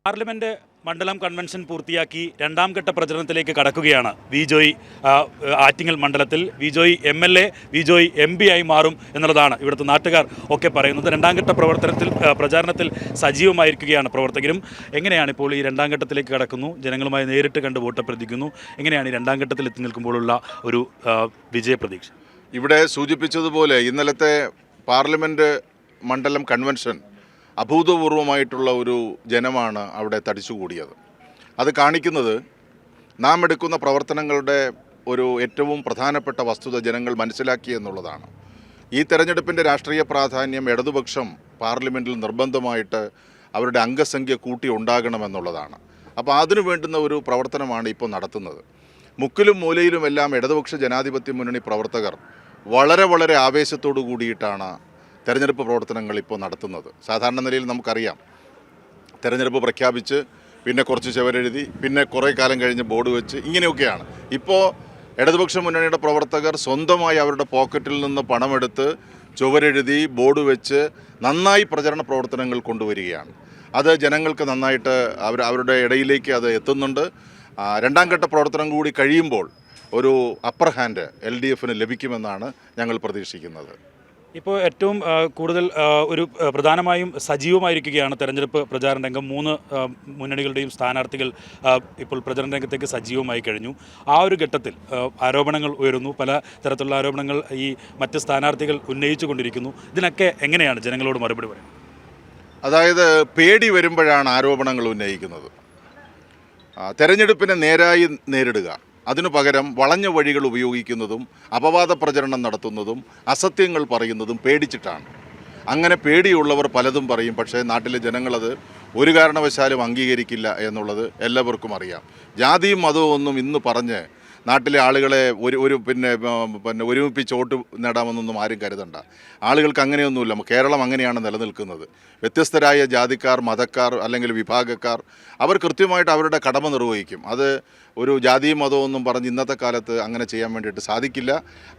Parliament മണ്ഡലം convention പൂർത്തിയാക്കി രണ്ടാം ഘട്ട പ്രചരണത്തിലേക്ക് കടക്കുകയാണ്. വി ജോയ് ആറ്റിങ്ങൽ മണ്ഡലത്തിൽ വി ജോയ് MLA, വി ജോയ് MP ആയി മാറും എന്നുള്ളതാണ് ഇവിടുത്തെ നാട്ടുകാർ ഒക്കെ പറയുന്നത്. രണ്ടാം ഘട്ട പ്രചാരണത്തിൽ സജീവമായിരിക്കുകയാണ് പ്രവർത്തകരും. എങ്ങനെയാണ് ഇപ്പോൾ ഈ രണ്ടാം ഘട്ടത്തിലേക്ക് കടക്കുന്നു? ജനങ്ങളുമായി നേരിട്ട് കണ്ട് വോട്ട് അഭ്യർത്ഥിക്കുന്നു. എങ്ങനെയാണ് ഈ രണ്ടാം ഘട്ടത്തിൽ എത്തി നിൽക്കുമ്പോഴുള്ള ഒരു വിജയപ്രതീക്ഷ? ഇവിടെ സൂചിപ്പിച്ചതുപോലെ ഇന്നലത്തെ പാർലമെൻറ്റ് മണ്ഡലം കൺവെൻഷൻ അഭൂതപൂർവമായിട്ടുള്ള ഒരു ജനമാണ് അവിടെ തടിച്ചുകൂടിയത്. അത് കാണിക്കുന്നത് നാം എടുക്കുന്ന പ്രവർത്തനങ്ങളുടെ ഒരു ഏറ്റവും പ്രധാനപ്പെട്ട വസ്തുത ജനങ്ങൾ മനസ്സിലാക്കി എന്നുള്ളതാണ്. ഈ തെരഞ്ഞെടുപ്പിൻ്റെ രാഷ്ട്രീയ പ്രാധാന്യം ഇടതുപക്ഷം പാർലമെൻറ്റിൽ നിർബന്ധമായിട്ട് അവരുടെ അംഗസംഖ്യ കൂട്ടി ഉണ്ടാകണമെന്നുള്ളതാണ്. അപ്പോൾ അതിനു വേണ്ടുന്ന ഒരു പ്രവർത്തനമാണ് ഇപ്പോൾ നടത്തുന്നത്. മുക്കിലും മൂലയിലുമെല്ലാം ഇടതുപക്ഷ ജനാധിപത്യ മുന്നണി പ്രവർത്തകർ വളരെ ആവേശത്തോടു കൂടിയിട്ടാണ് തെരഞ്ഞെടുപ്പ് പ്രവർത്തനങ്ങൾ ഇപ്പോൾ നടത്തുന്നത്. സാധാരണ നിലയിൽ നമുക്കറിയാം, തെരഞ്ഞെടുപ്പ് പ്രഖ്യാപിച്ച് പിന്നെ കുറച്ച് ചുവരെഴുതി പിന്നെ കുറേ കാലം കഴിഞ്ഞ് ബോർഡ് വെച്ച് ഇങ്ങനെയൊക്കെയാണ്. ഇപ്പോൾ ഇടതുപക്ഷ മുന്നണിയുടെ പ്രവർത്തകർ സ്വന്തമായി അവരുടെ പോക്കറ്റിൽ നിന്ന് പണമെടുത്ത് ചുവരെഴുതി ബോർഡ് വെച്ച് നന്നായി പ്രചരണ പ്രവർത്തനങ്ങൾ കൊണ്ടുവരികയാണ്. അത് ജനങ്ങൾക്ക് നന്നായിട്ട് അവരുടെ ഇടയിലേക്ക് അത് എത്തുന്നുണ്ട്. രണ്ടാം ഘട്ട പ്രവർത്തനം കൂടി കഴിയുമ്പോൾ ഒരു അപ്പർ ഹാൻഡ് LDFന് ലഭിക്കുമെന്നാണ് ഞങ്ങൾ പ്രതീക്ഷിക്കുന്നത്. ഇപ്പോൾ ഏറ്റവും കൂടുതൽ ഒരു പ്രധാനമായും സജീവമായിരിക്കുകയാണ് തെരഞ്ഞെടുപ്പ് പ്രചാരണ രംഗം. 3 മുന്നണികളുടെയും സ്ഥാനാർത്ഥികൾ ഇപ്പോൾ പ്രചരണ രംഗത്തേക്ക് സജീവമായി കഴിഞ്ഞു. ആ ഒരു ഘട്ടത്തിൽ ആരോപണങ്ങൾ ഉയരുന്നു. പല തരത്തിലുള്ള ആരോപണങ്ങൾ ഈ മറ്റ് സ്ഥാനാർത്ഥികൾ ഉന്നയിച്ചു കൊണ്ടിരിക്കുന്നു. ഇതിനൊക്കെ എങ്ങനെയാണ് ജനങ്ങളോട് മറുപടി പറയുന്നത്? അതായത് പേടി വരുമ്പോഴാണ് ആരോപണങ്ങൾ ഉന്നയിക്കുന്നത്. തെരഞ്ഞെടുപ്പിനെ നേരായി നേരിടുക, അതിനു പകരം വളഞ്ഞ വഴികൾ ഉപയോഗിക്കുന്നതും അപവാദ പ്രചരണം നടത്തുന്നതും അസത്യങ്ങൾ പറയുന്നതും പേടിച്ചിട്ടാണ്. അങ്ങനെ പേടിയുള്ളവർ പലതും പറയും. പക്ഷേ നാട്ടിലെ ജനങ്ങളത് ഒരു കാരണവശാലും അംഗീകരിക്കില്ല എന്നുള്ളത് എല്ലാവർക്കും അറിയാം. ജാതിയും മതവും ഒന്നും ഇന്ന് പറഞ്ഞ് നാട്ടിലെ ആളുകളെ പിന്നെ ഒരുമിപ്പിച്ച് വോട്ട് നേടാമെന്നൊന്നും ആരും കരുതണ്ട. ആളുകൾക്ക് അങ്ങനെയൊന്നുമില്ല. കേരളം അങ്ങനെയാണ് നിലനിൽക്കുന്നത്. വ്യത്യസ്തരായ ജാതിക്കാർ, മതക്കാർ അല്ലെങ്കിൽ വിഭാഗക്കാർ അവർ കൃത്യമായിട്ട് അവരുടെ കടമ നിർവഹിക്കും. അത് ഒരു ജാതിയും മതമൊന്നും പറഞ്ഞ് ഇന്നത്തെ കാലത്ത് അങ്ങനെ ചെയ്യാൻ വേണ്ടിയിട്ട് സാധിക്കില്ല.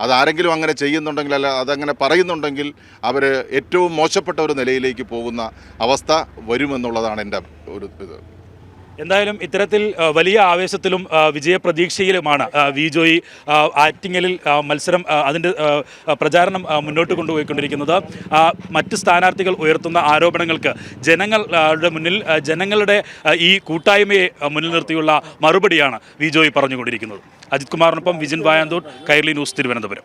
അതാരെങ്കിലും അങ്ങനെ ചെയ്യുന്നുണ്ടെങ്കിൽ, അല്ല അതങ്ങനെ പറയുന്നുണ്ടെങ്കിൽ അവർ ഏറ്റവും മോശപ്പെട്ട ഒരു നിലയിലേക്ക് പോകുന്ന അവസ്ഥ വരുമെന്നുള്ളതാണ് എൻ്റെ ഒരു ഇത്. എന്തായാലും ഇത്തരത്തിൽ വലിയ ആവേശത്തിലും വിജയപ്രതീക്ഷയിലുമാണ് വി ജോയ് ആറ്റിങ്ങലിൽ മത്സരം അതിൻ്റെ പ്രചാരണം മുന്നോട്ട് കൊണ്ടുപോയിക്കൊണ്ടിരിക്കുന്നത്. മറ്റ് സ്ഥാനാർത്ഥികൾ ഉയർത്തുന്ന ആരോപണങ്ങൾക്ക് ജനങ്ങളുടെ മുന്നിൽ ജനങ്ങളുടെ ഈ കൂട്ടായ്മയെ മുന്നിൽ നിർത്തിയുള്ള മറുപടിയാണ് വി ജോയ് പറഞ്ഞുകൊണ്ടിരിക്കുന്നത്. അജിത് കുമാറിനൊപ്പം വിജിൻ വായാന്തോട്, കൈരളി ന്യൂസ്, തിരുവനന്തപുരം.